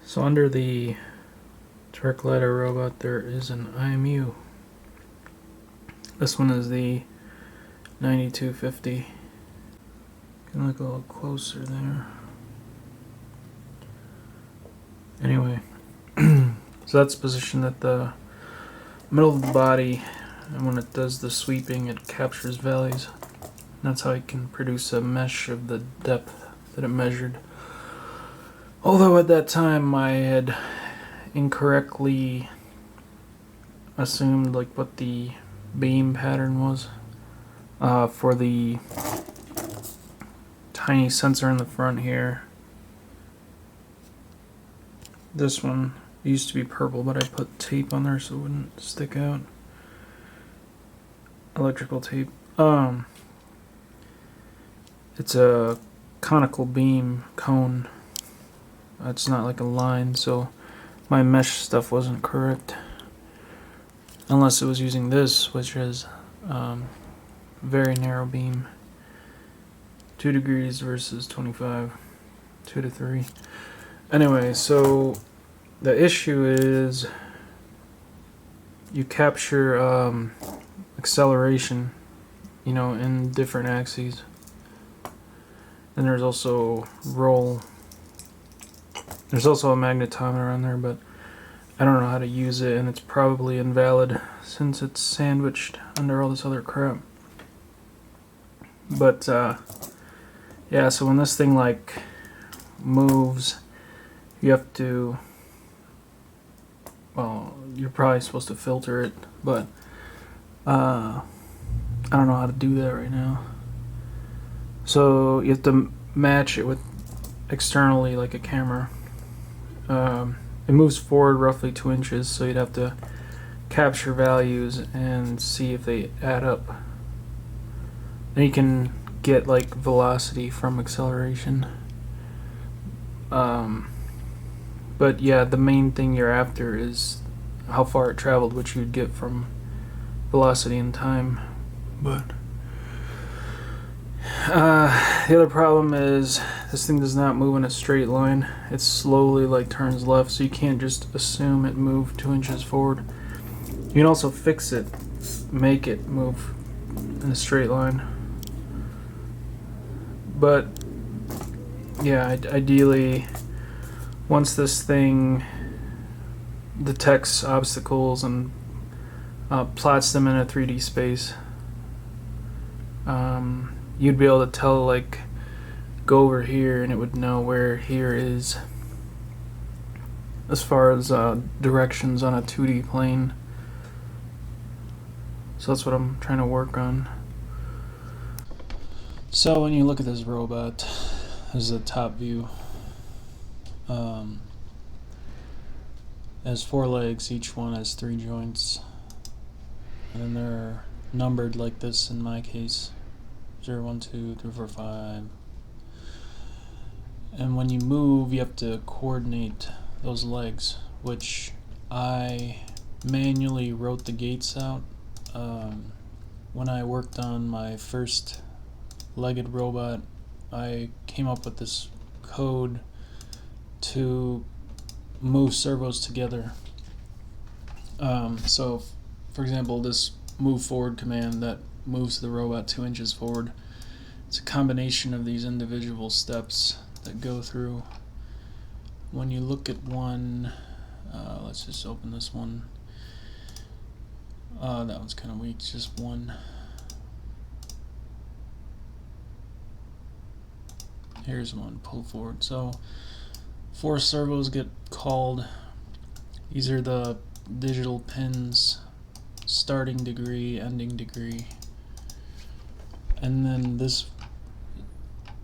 So under the direct ladder robot there is an IMU. This one is the 9250. Can look a little closer there. Anyway, so that's positioned at the middle of the body, and when it does the sweeping it captures values. That's how it can produce a mesh of the depth that it measured. Although at that time I had incorrectly assumed like what the beam pattern was for the tiny sensor in the front here. This one used to be purple, but I put tape on there so it wouldn't stick out. Electrical tape. It's a conical beam cone. It's not like a line, so my mesh stuff wasn't correct. Unless it was using this, which is very narrow beam. 2 degrees versus 25. 2 to 3. Anyway, so the issue is you capture acceleration, in different axes. And there's also roll. There's also a magnetometer on there, but I don't know how to use it, and it's probably invalid since it's sandwiched under all this other crap. But yeah, so when this thing like moves, you have to, well, you're probably supposed to filter it, but I don't know how to do that right now. So you have to match it with externally, like a camera. It moves forward roughly 2 inches, so you'd have to capture values and see if they add up. And you can get like velocity from acceleration. But yeah, the main thing you're after is how far it traveled, which you'd get from velocity and time. But the other problem is this thing does not move in a straight line. It slowly like turns left, so you can't just assume it moved 2 inches forward. You can also fix it, make it move in a straight line. But yeah, ideally, once this thing detects obstacles and plots them in a 3D space, you'd be able to tell, like, go over here, and it would know where here is as far as directions on a 2D plane. So that's what I'm trying to work on. So when you look at this robot, this is a top view. It has 4 legs, each one has 3 joints, and they're numbered like this in my case: 0, 1, 2, 3, 4, 5. And when you move, you have to coordinate those legs, which I manually wrote the gates out. When I worked on my first legged robot, I came up with this code to move servos together. So for example, this move forward command that moves the robot 2 inches forward, it's a combination of these individual steps that go through. When you look at one, let's just open this one. That one's kind of weak, it's just one. Here's one, pull forward. So 4 servos get called. These are the digital pins: starting degree, ending degree. And then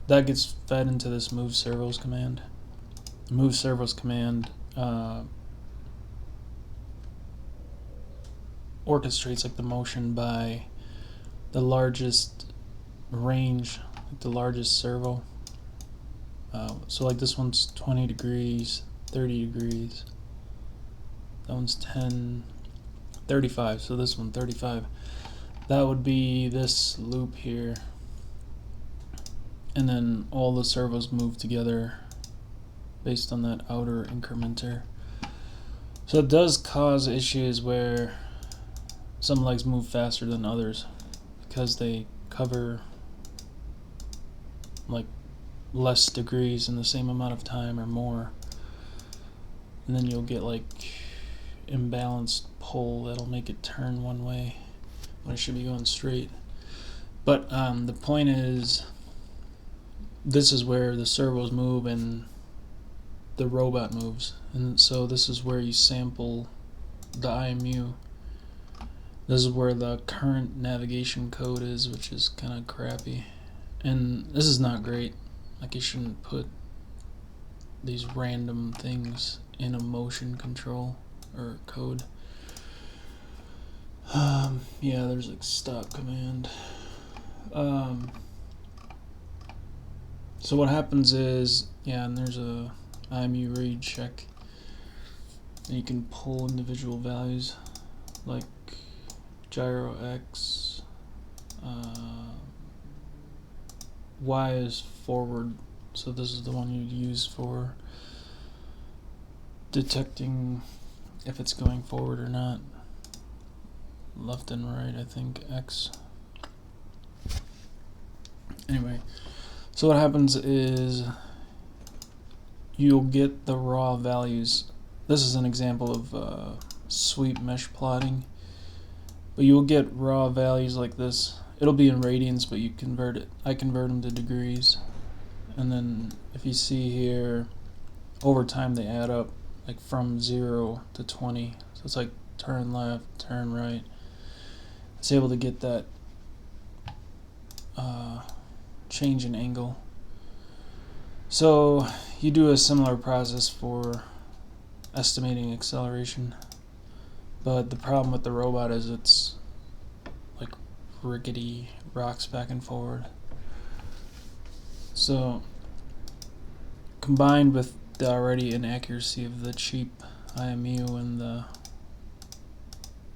that gets fed into this move servos command. The move servos command orchestrates like the motion by the largest range, like the largest servo. So like this one's 20 degrees, 30 degrees. That one's 10, 35, so this one 35. That would be this loop here. And then all the servos move together based on that outer incrementer. So it does cause issues where some legs move faster than others because they cover like less degrees in the same amount of time or more. And then you'll get like imbalanced pull that'll make it turn one way when it should be going straight. But the point is, this is where the servos move and the robot moves, and so this is where you sample the IMU. This is where the current navigation code is, which is kind of crappy, and this is not great. Like, you shouldn't put these random things in a motion control or code. Yeah, there's like stop command. So what happens is, yeah, and there's a IMU read check, and you can pull individual values like gyro X, Y is forward, so this is the one you'd use for detecting if it's going forward or not. Left and right, I think X. Anyway, so what happens is you'll get the raw values. This is an example of sweep mesh plotting, but you'll get raw values like this. It'll be in radians, but you convert it. I convert them to degrees, and then if you see here, over time they add up, like from 0 to 20. So it's like turn left, turn right. It's able to get that change in angle. So you do a similar process for estimating acceleration, but the problem with the robot is it's like rickety, rocks back and forward. So combined with the already inaccuracy of the cheap IMU and the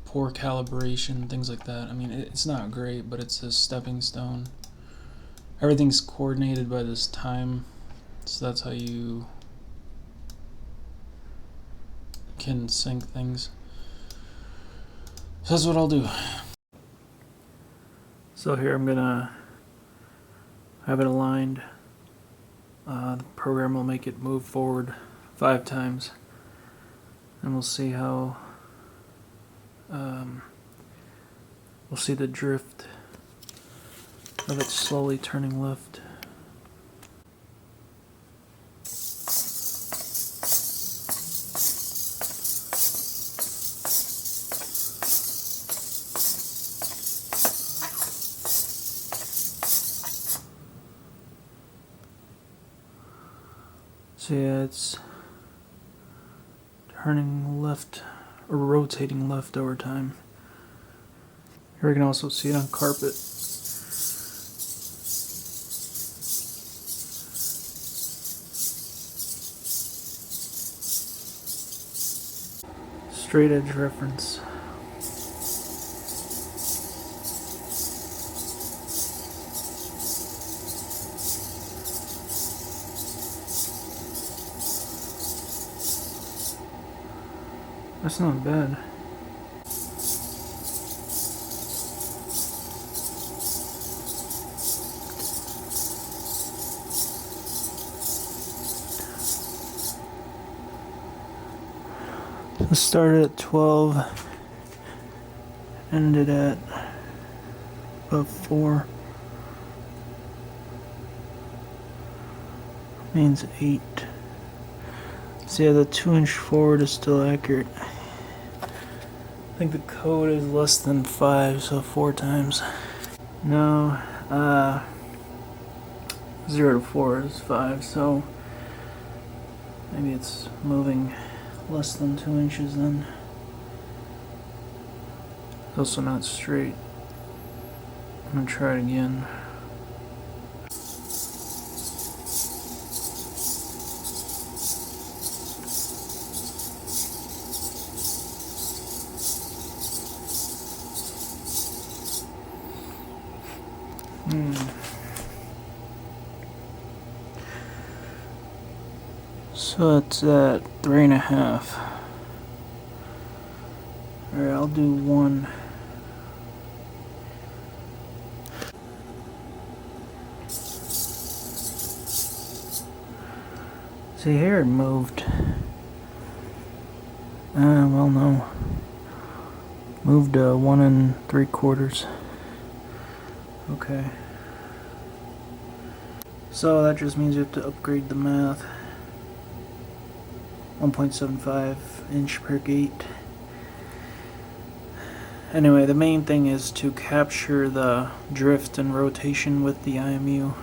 poor calibration, things like that, I mean, it's not great, but it's a stepping stone. Everything's coordinated by this time, so that's how you can sync things. So that's what I'll do. So here I'm gonna have it aligned. The program will make it move forward 5 times, and we'll see how we'll see the drift of it slowly turning left. So yeah, it's turning left, or rotating left over time. Here we can also see it on carpet. Straight edge reference. That's not bad. It started at 12, ended at about 4. Means 8. So yeah, the 2-inch forward is still accurate. I think the code is less than 5, so 4 times. No, 0 to 4 is 5, so maybe it's moving less than 2 inches then. It's also not straight. I'm gonna try it again. So So it's at 3.5. Alright, I'll do 1. See here, it moved. Well, no. Moved 1 3/4. Okay. So that just means you have to upgrade the math. 1.75 inch per gate. Anyway, the main thing is to capture the drift and rotation with the IMU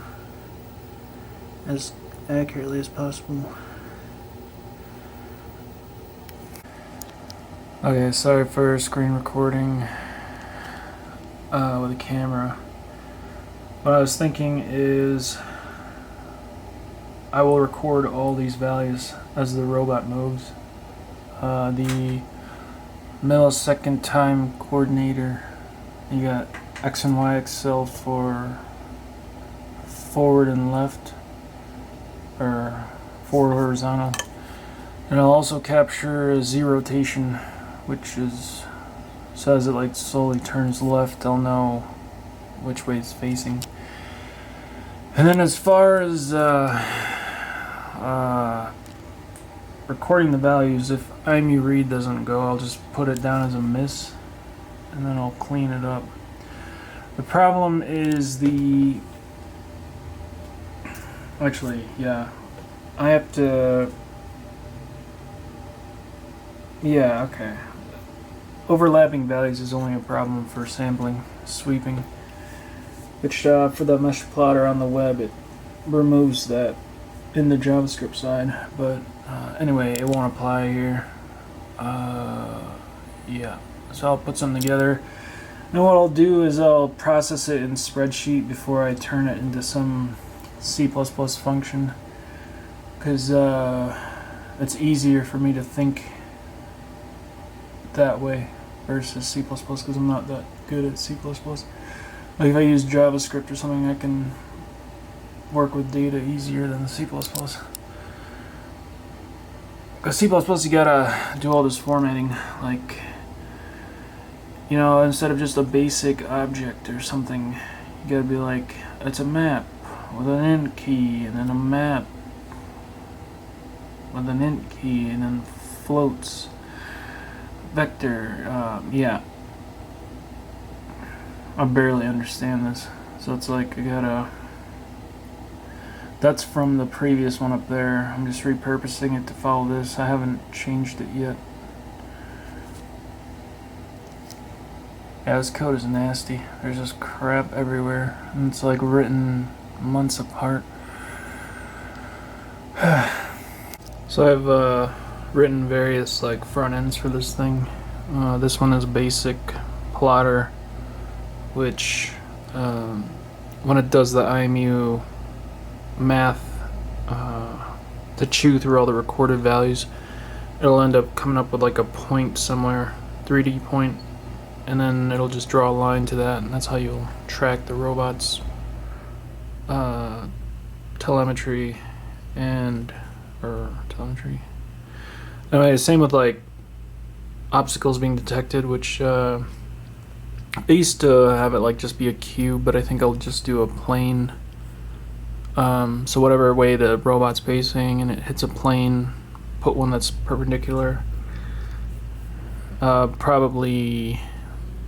as accurately as possible. Okay, sorry for screen recording with a camera. What I was thinking is I will record all these values as the robot moves. The millisecond time coordinator, you got X and Y accel for forward and left, or forward horizontal, and I'll also capture Z rotation, which is, so as it like slowly turns left, I'll know which way it's facing. And then as far as recording the values, if IMU read doesn't go, I'll just put it down as a miss and then I'll clean it up. The problem is actually, yeah, I have to, yeah, okay. Overlapping values is only a problem for sampling, sweeping, which for the mesh plotter on the web, it removes that in the JavaScript side, but anyway, it won't apply here. Yeah, so I'll put something together. And what I'll do is I'll process it in spreadsheet before I turn it into some C++ function, because it's easier for me to think that way versus C++, because I'm not that good at C++. Like if I use JavaScript or something, I can work with data easier than C++. Because C++, you gotta do all this formatting, like, you know, instead of just a basic object or something, you gotta be like, it's a map with an int key, and then a map with an int key, and then floats, vector, yeah. I barely understand this, so it's like I gotta, that's from the previous one up there. I'm just repurposing it to follow this. I haven't changed it yet. Yeah, this code is nasty. There's just crap everywhere, and it's like written months apart. So I've written various like front ends for this thing. This one is basic plotter, which when it does the IMU math to chew through all the recorded values, it'll end up coming up with like a point somewhere, 3D point, and then it'll just draw a line to that, and that's how you'll track the robot's telemetry or telemetry. Anyway, same with like obstacles being detected, which I used to have it like just be a cube, but I think I'll just do a plane. So whatever way the robot's facing and it hits a plane, put one that's perpendicular. Probably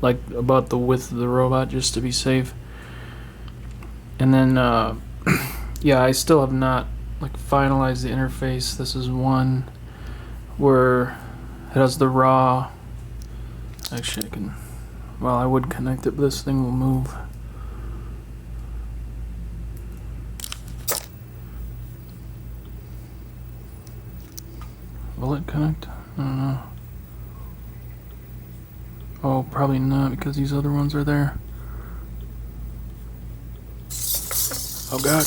like about the width of the robot, just to be safe. And then yeah, I still have not like finalized the interface. This is one where it has the raw, actually I can, well, I would connect it, but this thing will move. Will it connect? I don't know. Oh, probably not, because these other ones are there. Oh god.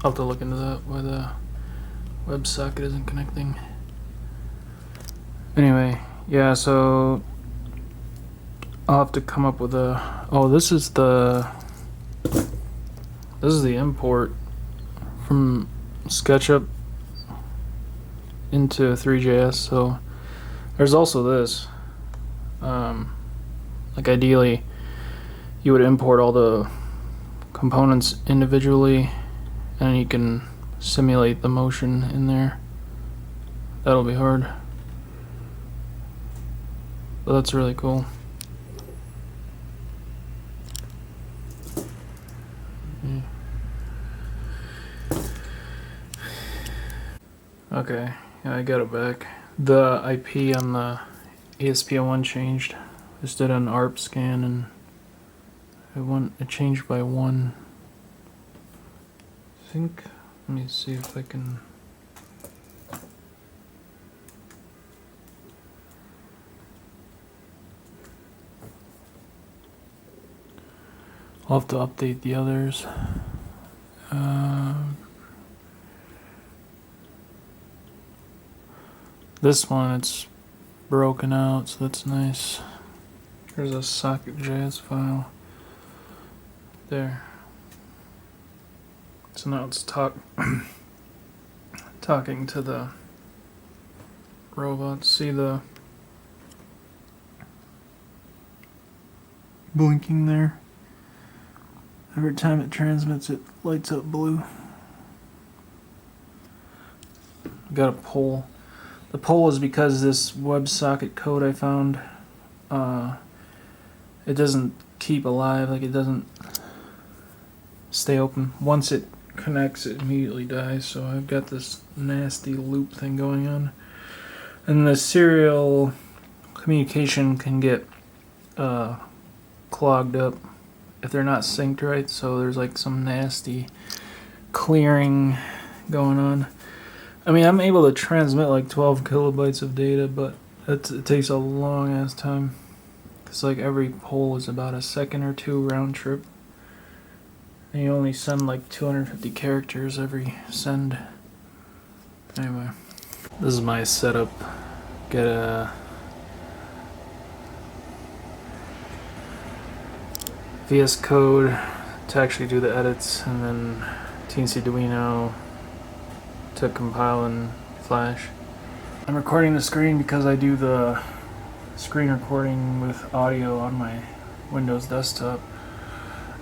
I'll have to look into that, why the WebSocket isn't connecting. Anyway, yeah, so I'll have to come up with a. Oh, this is the import from SketchUp into 3JS. So there's also this. Like ideally, you would import all the components individually, and you can simulate the motion in there. That'll be hard, but that's really cool. Okay, yeah, I got it back. The IP on the ESP01 changed. Just did an ARP scan and it changed by 1. I think, let me see if I can. I'll have to update the others. This one, it's broken out, so that's nice. There's a socket.js file. There. So now it's talking to the robot. See the blinking there? Every time it transmits, it lights up blue. Got a poll. The poll is because this WebSocket code I found, it doesn't keep alive, like it doesn't stay open. Once it connects, it immediately dies, so I've got this nasty loop thing going on. And the serial communication can get clogged up if they're not synced right, so there's like some nasty clearing going on. I mean, I'm able to transmit like 12 kilobytes of data, but it takes a long ass time. Because like every poll is about a second or 2 round trip. And you only send like 250 characters every send. Anyway, this is my setup. Get a VS Code to actually do the edits, and then TNC to compile in Flash. I'm recording the screen because I do the screen recording with audio on my Windows desktop.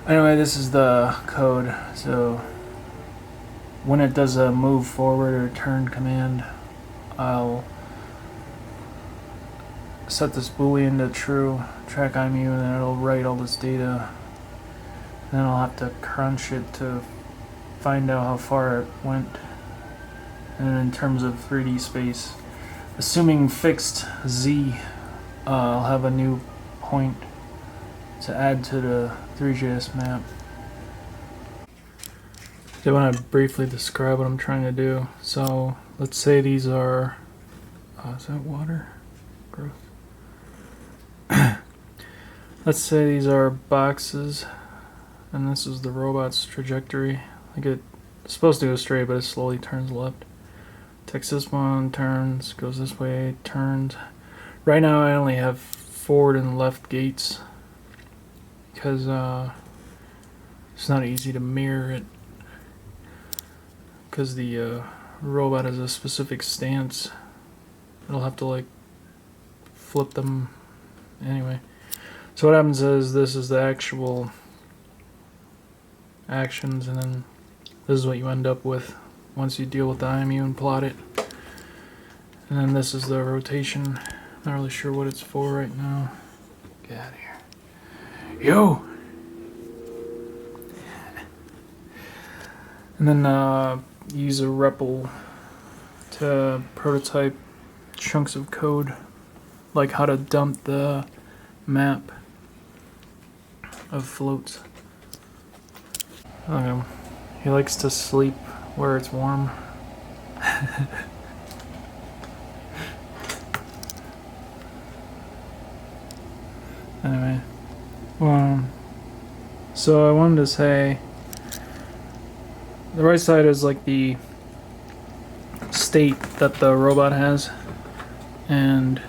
Anyway, this is the code. So when it does a move forward or turn command, I'll set this boolean to true, track IMU, and then it'll write all this data. And then I'll have to crunch it to find out how far it went. And in terms of 3D space, assuming fixed Z, I'll have a new point to add to the 3JS map. I want to briefly describe what I'm trying to do. So let's say these are, is that water? Gross. Let's say these are boxes, and this is the robot's trajectory. Like it's supposed to go straight, but it slowly turns left. Takes this one, turns, goes this way, turns. Right now I only have forward and left gates because it's not easy to mirror it because the robot has a specific stance. It'll have to like flip them anyway. So what happens is this is the actual actions, and then this is what you end up with once you deal with the IMU and plot it. And then this is the rotation. Not really sure what it's for right now. Get out of here. Yo! And then use a REPL to prototype chunks of code, like how to dump the map of floats. He likes to sleep where it's warm. Anyway, so I wanted to say the right side is like the state that the robot has, and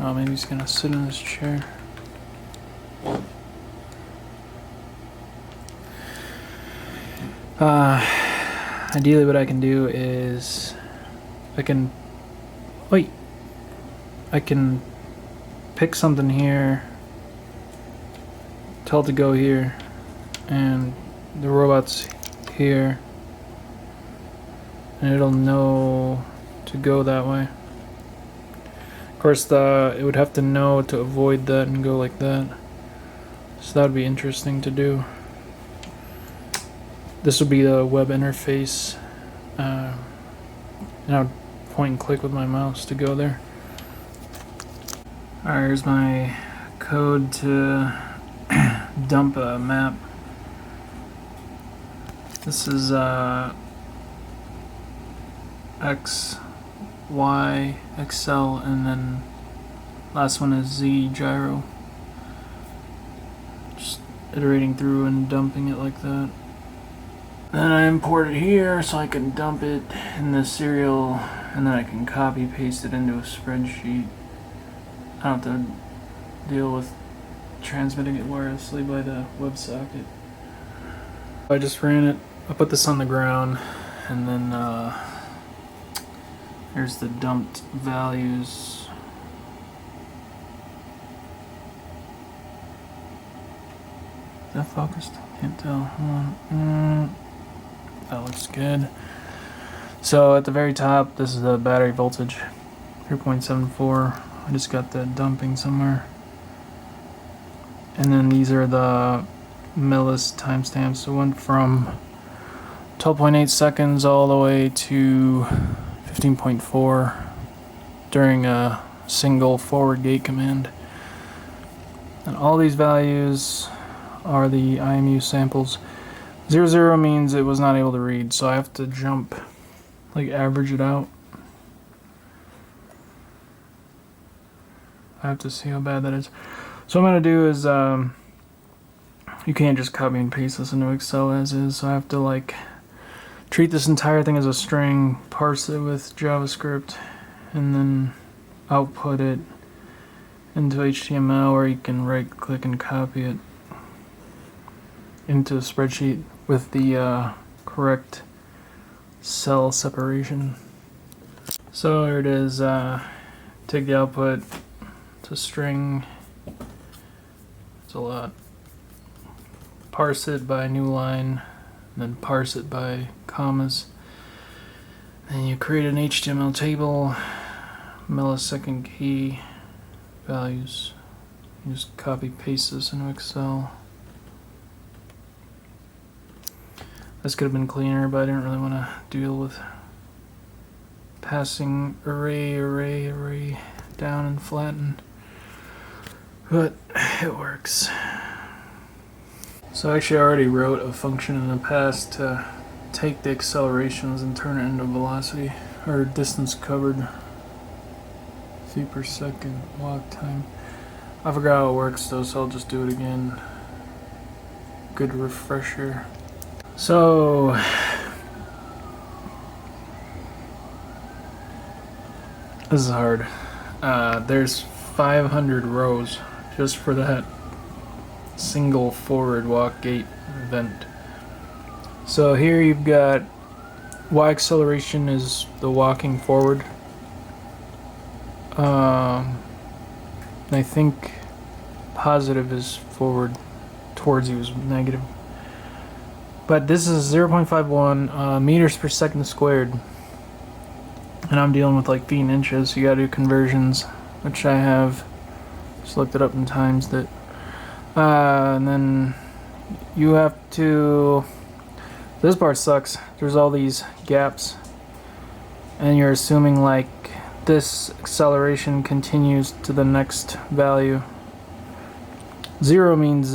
Oh, maybe he's gonna sit in this chair. Ideally what I can do is I can pick something here, tell it to go here, and the robot's here, and it'll know to go that way. Of course, it would have to know to avoid that and go like that. So that would be interesting to do. This would be the web interface. And I would point and click with my mouse to go there. Alright, here's my code to dump a map. This is X, Y, accel, and then last one is Z, gyro. Just iterating through and dumping it like that. Then I import it here so I can dump it in the serial, and then I can copy paste it into a spreadsheet. I don't have to deal with transmitting it wirelessly by the WebSocket. I just ran it. I put this on the ground, and then here's the dumped values. Is that focused? Can't tell. Hold on. That looks good. So at the very top, this is the battery voltage, 3.74. I just got the dumping somewhere. And then these are the millis timestamps. So it went from 12.8 seconds all the way to 15.4 during a single forward gate command. And all these values are the IMU samples. 00 means it was not able to read, so I have to jump, like average it out. I have to see how bad that is. So what I'm going to do is, you can't just copy and paste this into Excel as is, so I have to like treat this entire thing as a string, parse it with JavaScript, and then output it into HTML, where you can right click and copy it into a spreadsheet with the correct cell separation. So here it is. Take the output to string. It's a lot. Parse it by new line, and then parse it by commas. Then you create an HTML table, millisecond key values. You just copy paste this into Excel. This could have been cleaner, but I didn't really want to deal with passing array down and flatten. But it works. So actually I already wrote a function in the past to take the accelerations and turn it into velocity, or distance covered, feet per second, walk time. I forgot how it works though, so I'll just do it again. Good refresher. So this is hard. There's 500 rows just for that single forward walk gate event. So here you've got Y acceleration is the walking forward. I think positive is forward towards you is negative. But this is 0.51 meters per second squared. And I'm dealing with like feet and inches, so you gotta do conversions, which I have. Just looked it up and times it. And then you have to, this part sucks. There's all these gaps. And you're assuming like this acceleration continues to the next value. 0 means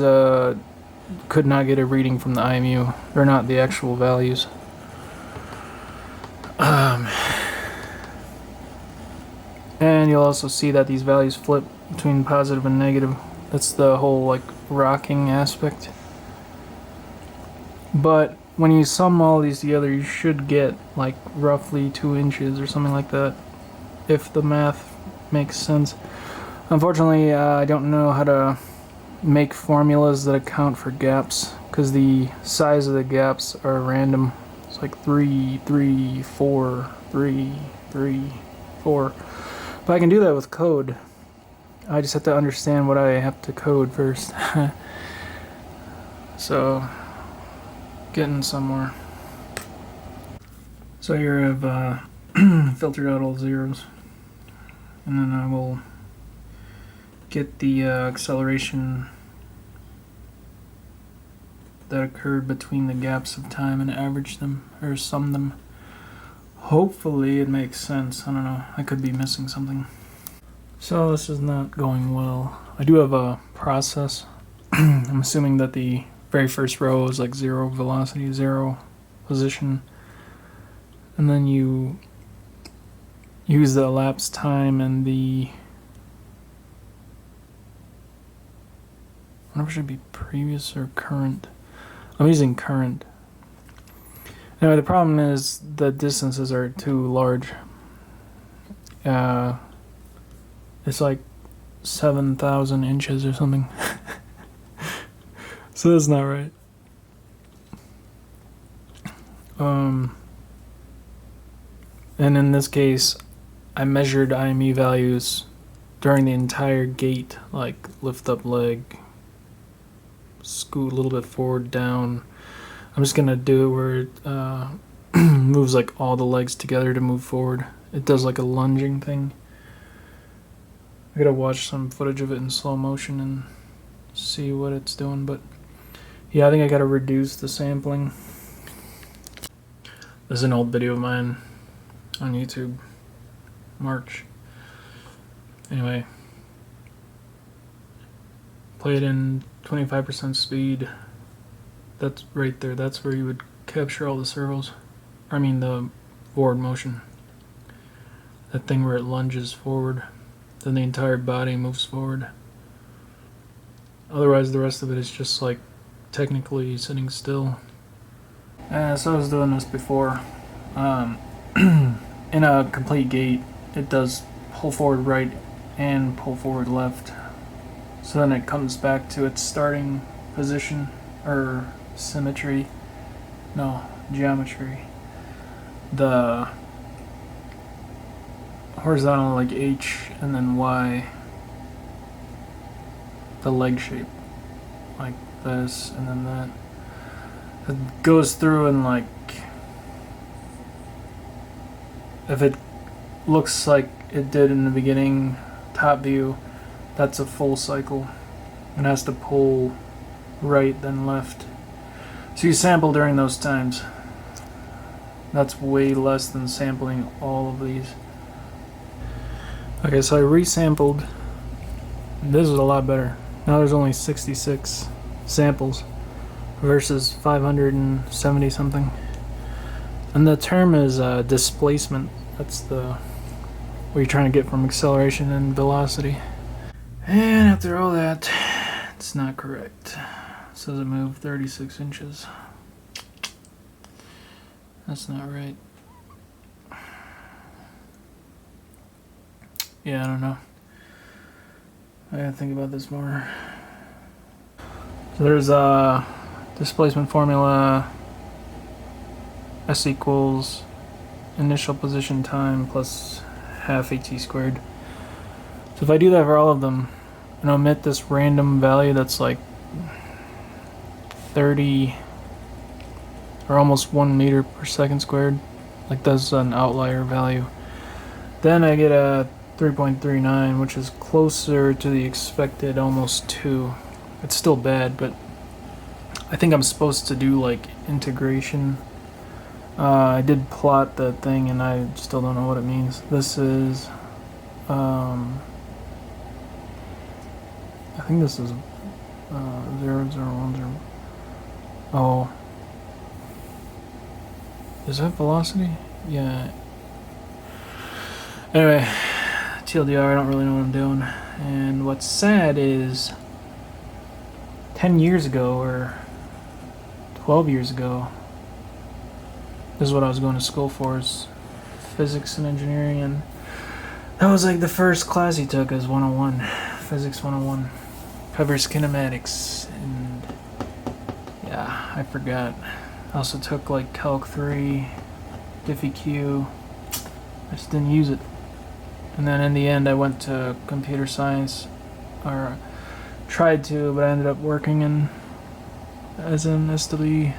could not get a reading from the IMU. They're not the actual values. And you'll also see that these values flip between positive and negative. That's the whole like rocking aspect. But when you sum all these together, you should get like roughly 2 inches or something like that, if the math makes sense. Unfortunately, I don't know how to make formulas that account for gaps, because the size of the gaps are random. It's like 3, 3, 4, 3, 3, 4. But I can do that with code. I just have to understand what I have to code first. So, getting somewhere. So here I've filtered out all zeros, and then I will get the acceleration that occurred between the gaps of time and average them, or sum them. Hopefully it makes sense. I don't know, I could be missing something. So this is not going well. I do have a process. I'm assuming that the very first row is like 0 velocity, 0 position, and then you use the elapsed time and the, I wonder if it should be previous or current. I'm using current. Anyway, the problem is the distances are too large. It's like 7,000 inches or something. So that's not right. And in this case, I measured IMU values during the entire gait, like lift up leg, scoot a little bit forward, down. I'm just gonna do it where it moves like all the legs together to move forward. It does like a lunging thing. I gotta watch some footage of it in slow motion and see what it's doing, but yeah, I think I gotta reduce the sampling. This is an old video of mine on YouTube, March. Anyway, play it in 25% speed. That's right there. That's where you would capture all the servos. I mean the forward motion. That thing where it lunges forward. Then the entire body moves forward. Otherwise the rest of it is just like technically sitting still. So I was doing this before. In a complete gait, it does pull forward right and pull forward left. So then it comes back to its starting position, or symmetry. No, geometry. The horizontal like H and then Y. The leg shape. Like this and then that. It goes through and like, if it looks like it did in the beginning, top view, that's a full cycle. It has to pull right then left. So you sample during those times. That's way less than sampling all of these. Okay, so I resampled. This is a lot better. Now there's only 66 samples versus 570 something. And the term is displacement. That's the what you're trying to get from acceleration and velocity. And after all that, it's not correct. It says it moved 36 inches. That's not right. Yeah, I don't know. I gotta think about this more. So there's a displacement formula. S equals initial position time plus half at squared. So if I do that for all of them and omit this random value that's like 30 or almost 1 meter per second squared, like that's an outlier value, then I get a 3.39, which is closer to the expected almost 2. It's still bad, but I think I'm supposed to do like integration. I did plot the thing and I still don't know what it means. This is I think this is 0, 0, 1, 0. Oh, is that velocity? Yeah. Anyway, TLDR, I don't really know what I'm doing. And what's sad is 10 years ago or 12 years ago, this is what I was going to school for, is physics and engineering, and That was like the first class he took as 101, Physics 101. Covers kinematics, and yeah, I forgot. I also took like Calc 3, Diffie Q. I just didn't use it. And then in the end I went to computer science, or tried to, but I ended up working in as an SWE.